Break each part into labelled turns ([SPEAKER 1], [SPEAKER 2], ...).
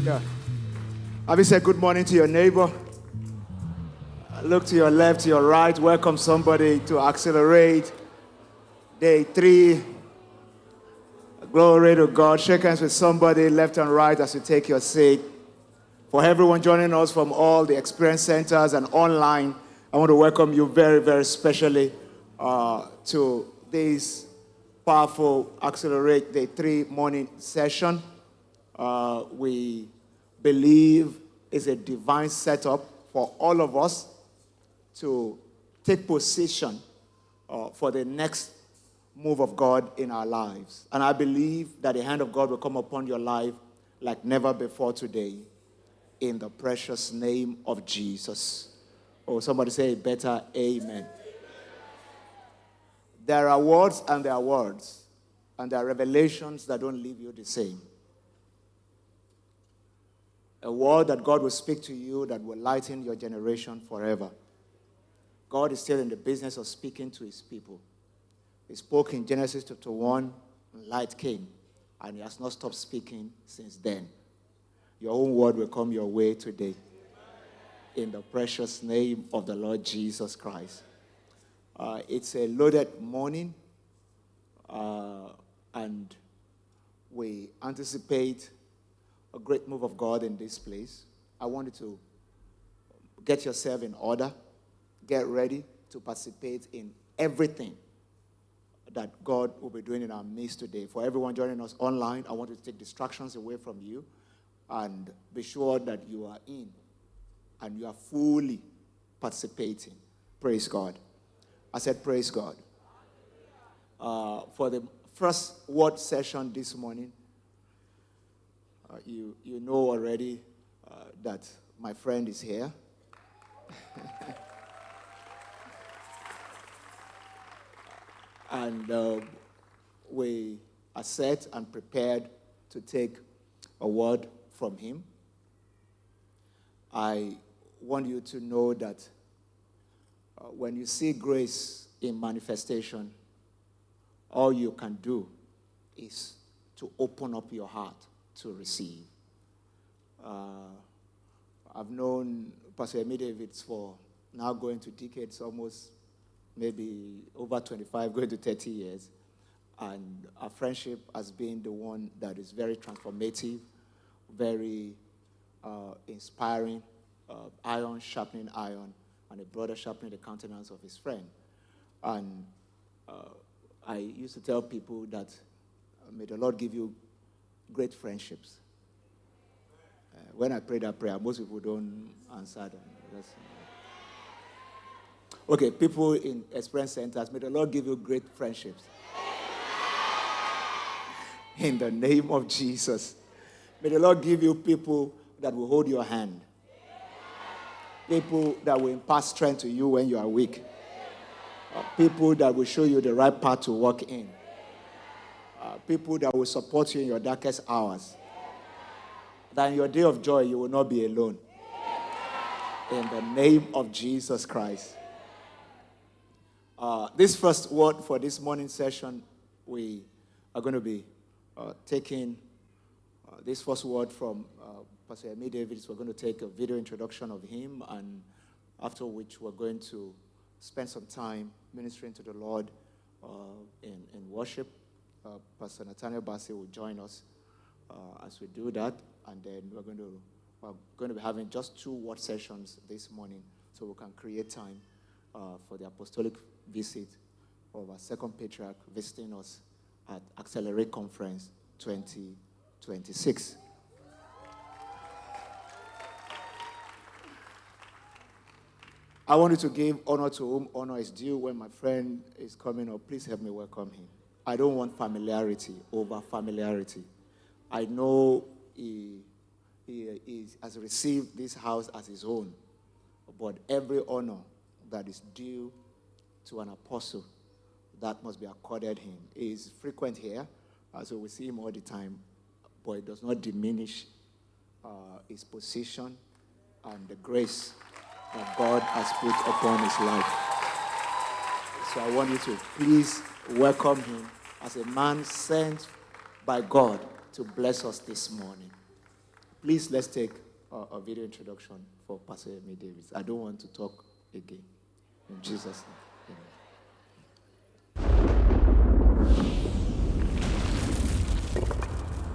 [SPEAKER 1] Yeah. Have you said good morning to your neighbor? Look to your left, to your right. Welcome somebody to Accelerate. Day 3. Glory to God. Shake hands with somebody left and right as you take your seat. For everyone joining us from all the experience centers and online, I want to welcome you very, very specially to this powerful Accelerate Day 3 morning session. We believe it's a divine setup for all of us to take position for the next move of God in our lives. And I believe that the hand of God will come upon your life like never before today, in the precious name of Jesus. Oh, somebody say better amen. There are words and there are words, and there are revelations that don't leave you the same. A word that God will speak to you that will lighten your generation forever. God is still in the business of speaking to his people. He spoke in Genesis chapter 1, and light came, and he has not stopped speaking since then. Your own word will come your way today, in the precious name of the Lord Jesus Christ. It's a loaded morning, and we anticipate a great move of God in this place. I want you to get yourself in order, get ready to participate in everything that God will be doing in our midst today. For everyone joining us online, I want you to take distractions away from you and be sure that you are in and you are fully participating. Praise God. I said praise God. For the first word session this morning, you know already that my friend is here. And we are set and prepared to take a word from him. I want you to know that when you see grace in manifestation, all you can do is to open up your heart to receive. I've known Pastor Yemi Davids for now going to decades, almost maybe over 25, going to 30 years. And our friendship has been the one that is very transformative, very inspiring, iron sharpening iron, and a brother sharpening the countenance of his friend. And I used to tell people that may the Lord give you great friendships. When I pray that prayer, most people don't answer them. Okay, people in experience centers, may the Lord give you great friendships. In the name of Jesus. May the Lord give you people that will hold your hand. People that will impart strength to you when you are weak. People that will show you the right path to walk in. People that will support you in your darkest hours. That in your day of joy, you will not be alone. In the name of Jesus Christ. This first word for this morning session, we are going to be taking this first word from Pastor Yemi Davids. We're going to take a video introduction of him, and after which we're going to spend some time ministering to the Lord in worship. Pastor Nathaniel Bassi will join us as we do that, and then we're going to be having just 2 word sessions this morning, so we can create time for the apostolic visit of our second patriarch visiting us at Accelerate Conference 2026. I want you to give honor to whom honor is due. When my friend is coming up, please help me welcome him. I don't want familiarity over familiarity. I know he has received this house as his own, but every honor that is due to an apostle, that must be accorded him. He is frequent here, so we see him all the time, but it does not diminish his position and the grace that God has put upon his life. So I want you to please welcome him as a man sent by God to bless us this morning. Please, let's take a video introduction for Pastor Yemi Davids. I don't want to talk again. In Jesus' name,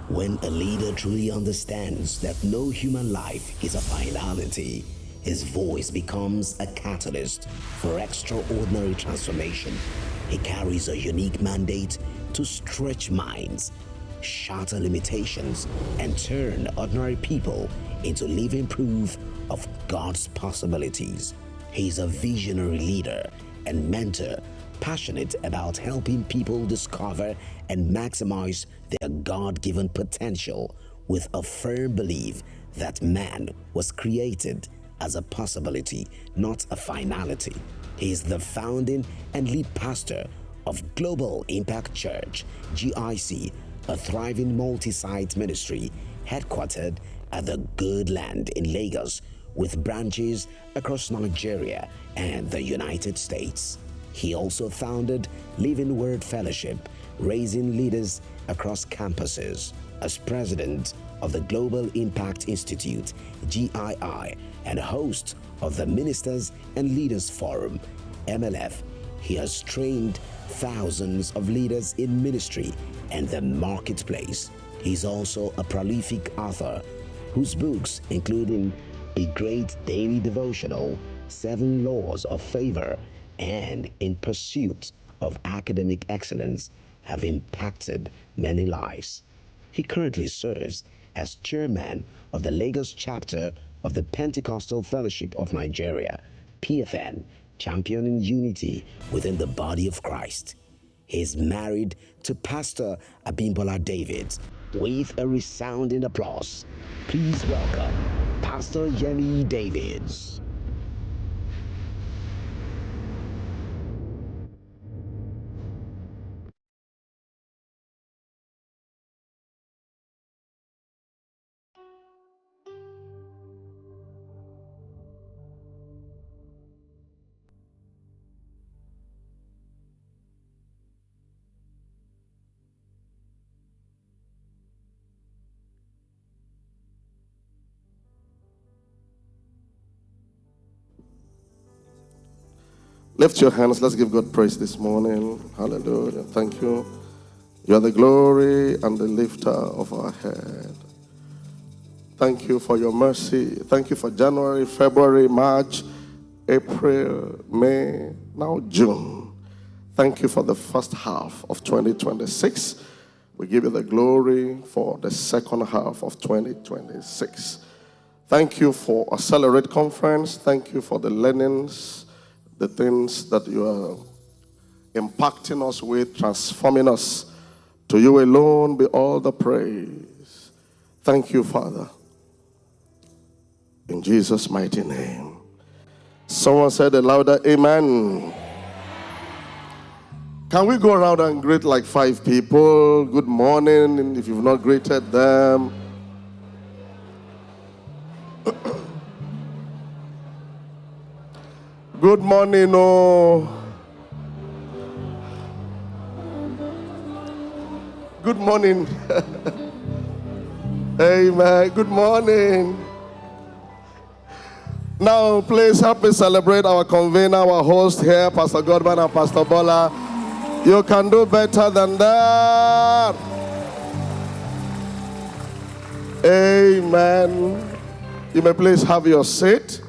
[SPEAKER 2] When a leader truly understands that no human life is a finality, his voice becomes a catalyst for extraordinary transformation. He carries a unique mandate to stretch minds, shatter limitations, and turn ordinary people into living proof of God's possibilities. He is a visionary leader and mentor, passionate about helping people discover and maximize their God-given potential, with a firm belief that man was created as a possibility, not a finality. He is the founding and lead pastor of Global Impact Church, GIC, a thriving multi-site ministry headquartered at the Good Land in Lagos, with branches across Nigeria and the United States. He also founded Living Word Fellowship, raising leaders across campuses. As president of the Global Impact Institute, GII, and host of the Ministers and Leaders Forum, MLF, he has trained thousands of leaders in ministry and the marketplace. He's also a prolific author whose books, including A Great Daily Devotional, 7 Laws of Favor, and In Pursuit of Academic Excellence, have impacted many lives. He currently serves as chairman of the Lagos chapter of the Pentecostal Fellowship of Nigeria, PFN, championing unity within the body of Christ. He is married to Pastor Abimbola Davids. With a resounding applause, please welcome Pastor Yemi Davids.
[SPEAKER 3] Lift your hands. Let's give God praise this morning. Hallelujah. Thank you. You are the glory and the lifter of our head. Thank you for your mercy. Thank you for January, February, March, April, May, now June. Thank you for the first half of 2026. We give you the glory for the second half of 2026. Thank you for Accelerate Conference. Thank you for the learnings, the things that you are impacting us with, transforming us. To you alone be all the praise. Thank you, Father. In Jesus' mighty name. Someone said a louder amen. Can we go around and greet like 5 people? Good morning, if you've not greeted them. Good morning, oh. Good morning. Amen. Good morning. Now, please help me celebrate our convener, our host here, Pastor Godman and Pastor Bola. You can do better than that. Amen. You may please have your seat.